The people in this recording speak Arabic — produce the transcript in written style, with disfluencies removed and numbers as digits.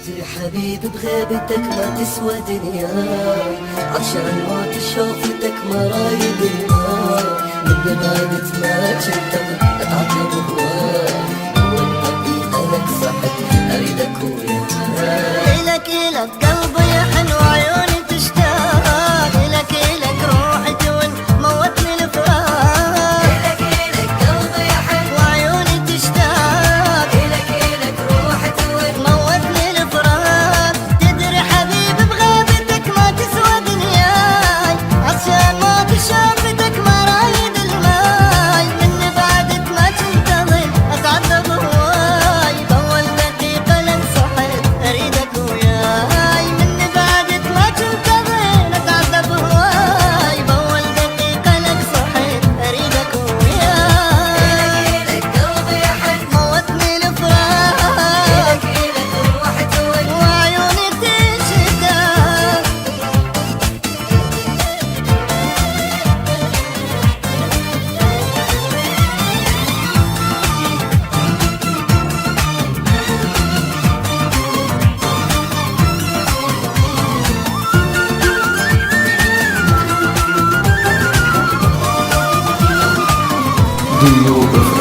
تدري حبيبي بغيبتك ما تسوى دنياي، عطشان موت شوفتك ما رايد الماي، من ببعدت ما كنت اتعطى بهواي، والبقي لك صحت اريدك وياي. إلك إلك قلبي يحن وعيوني تشتاق، إلك إلك روحي تون موتني الفراق. إلك إلك قلبي يحن وعيوني تشتاق، إلك إلك روحي تون موتني الفراق. تدري حبيبي بغيبتك ما تسوى دنياي، عشان ما بشوفتك ما رايد الماي، من بعدك ما كنت اظل اتعذب هواي، باول دقيقة لك صحيت اريدك وياي، من بعدك ما كنت اظل اتعذب هواي، باول دقيقة لك صحيت اريدك وياي. إلك قلبي يحن موتني الفراق إلك روحي تون وعيوني تشتاق. Do you prefer